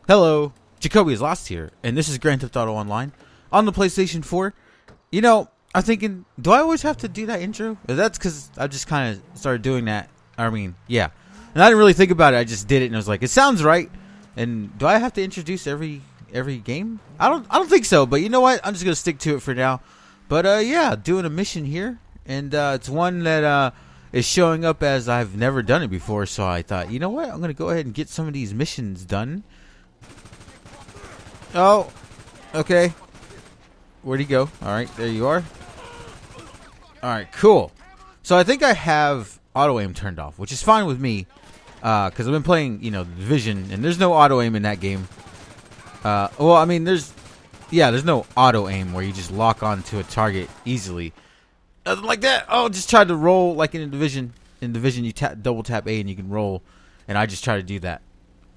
Hello, Jacobi is lost here, and this is Grand Theft Auto Online on the PlayStation 4. You know, I'm thinking, do I always have to do that intro? That's because I just kind of started doing that. I mean, yeah. And I didn't really think about it. I just did it, and I was like, it sounds right. And do I have to introduce every game? I don't think so. But you know what? I'm just gonna stick to it for now. But yeah, doing a mission here, and it's one that is showing up as I've never done it before. So I thought, you know what? I'm gonna go ahead and get some of these missions done. Oh, okay. Where'd he go? Alright, there you are. Alright, cool. So I think I have auto aim turned off, which is fine with me. Because I've been playing, The Division, and there's no auto aim in that game. Well, I mean, there's no auto aim where you just lock onto a target easily. Nothing like that. Oh, just tried to roll like in the Division. In Division, you double tap A and you can roll. And I just try to do that.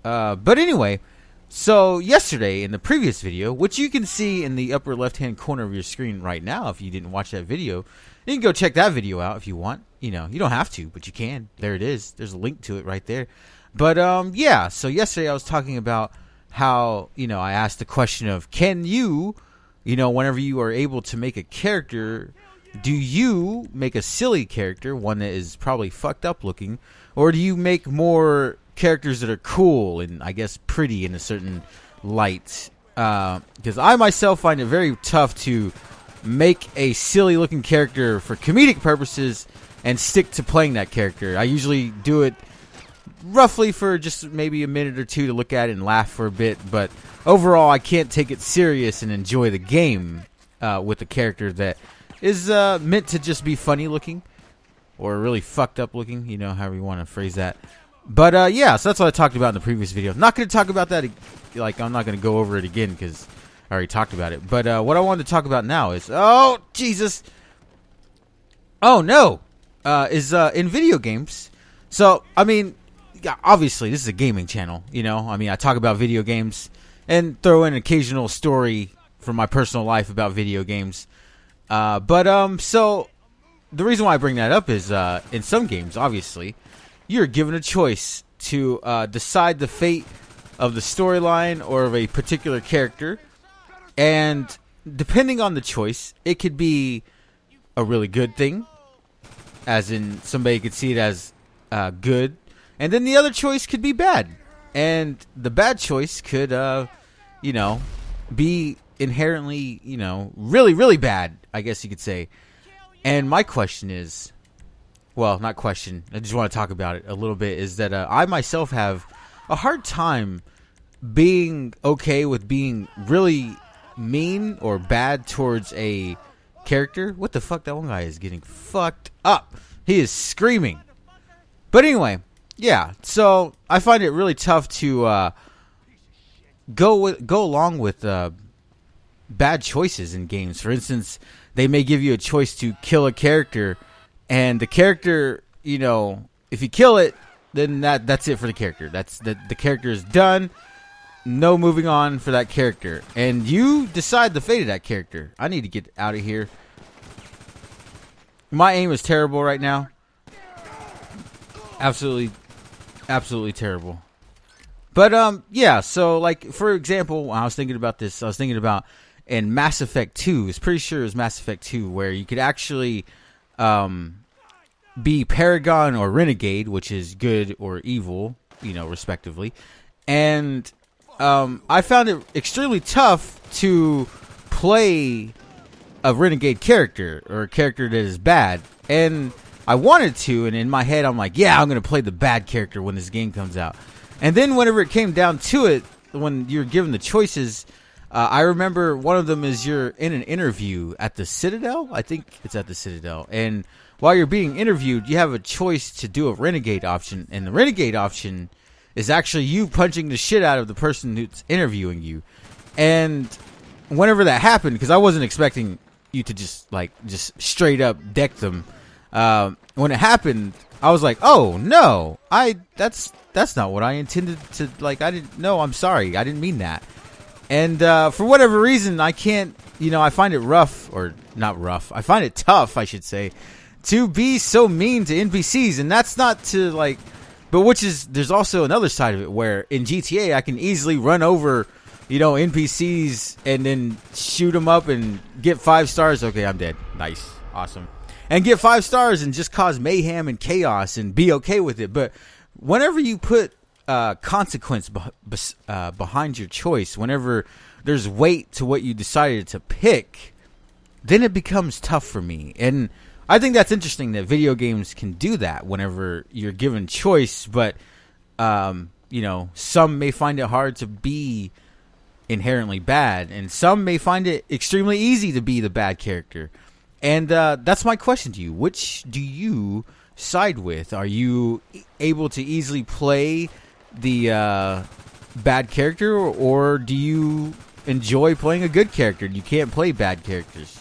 But anyway... So, yesterday, in the previous video, which you can see in the upper left-hand corner of your screen right now if you didn't watch that video, you can go check that video out if you want. You don't have to, but you can. There it is. There's a link to it right there. But, yeah, so yesterday I was talking about how, I asked the question of, can you, whenever you are able to make a character, do you make a silly character, one that is probably fucked up looking, or do you make more... characters that are cool and I guess pretty in a certain light, because I myself find it very tough to make a silly looking character for comedic purposes and stick to playing that character. I usually do it roughly for just maybe a minute or two to look at it and laugh for a bit, but overall I can't take it serious and enjoy the game with a character that is meant to just be funny looking or really fucked up looking, however you want to phrase that. But, yeah, so that's what I talked about in the previous video. I'm not going to talk about that, I'm not going to go over it again because I already talked about it. But, what I wanted to talk about now is, oh, Jesus. Oh, no. In video games. So, I mean, obviously, this is a gaming channel, I talk about video games and throw in an occasional story from my personal life about video games. So, the reason why I bring that up is, in some games, obviously, you're given a choice to decide the fate of the storyline or of a particular character. And depending on the choice, it could be a really good thing, as in somebody could see it as good. And then the other choice could be bad. And the bad choice could, be inherently, really, really bad, I guess you could say. And my question is... Well, not question. I just want to talk about it a little bit. Is that I myself have a hard time being okay with being really mean or bad towards a character. What the fuck? That one guy is getting fucked up. He is screaming. But anyway, yeah. So I find it really tough to go along with bad choices in games. For instance, they may give you a choice to kill a character. And the character, if you kill it, then that's it for the character. The character is done. No moving on for that character. And you decide the fate of that character. I need to get out of here. My aim is terrible right now. Absolutely, absolutely terrible. But, yeah, so, like, for example, when I was thinking about this, I was thinking about in Mass Effect 2, it's pretty sure it was Mass Effect 2, where you could actually... be Paragon or Renegade, which is good or evil, respectively. And I found it extremely tough to play a Renegade character or a character that is bad. And I wanted to, and in my head I'm like, yeah, I'm going to play the bad character when this game comes out. And then whenever it came down to it, when you're given the choices... I remember one of them is you're in an interview at the Citadel. I think it's at the Citadel. And while you're being interviewed, you have a choice to do a Renegade option. And the Renegade option is actually you punching the shit out of the person who's interviewing you. And whenever that happened, because I wasn't expecting you to just straight up deck them. When it happened, I was like, oh, no. That's not what I intended to, I didn't, no, I'm sorry. I didn't mean that. And for whatever reason, I can't, I find it rough, or not rough, I find it tough, I should say, to be so mean to NPCs. And that's not to, But there's also another side of it where in GTA I can easily run over, NPCs and then shoot them up and get 5 stars. Okay, I'm dead. Nice. Awesome. And get 5 stars and just cause mayhem and chaos and be okay with it. But whenever you put consequence behind your choice, whenever there's weight to what you decided to pick, then it becomes tough for me. And I think that's interesting that video games can do that whenever you're given choice. But, some may find it hard to be inherently bad, and some may find it extremely easy to be the bad character. And that's my question to you. Which do you side with? Are you able to easily play the bad character, or do you enjoy playing a good character? You can't play bad characters.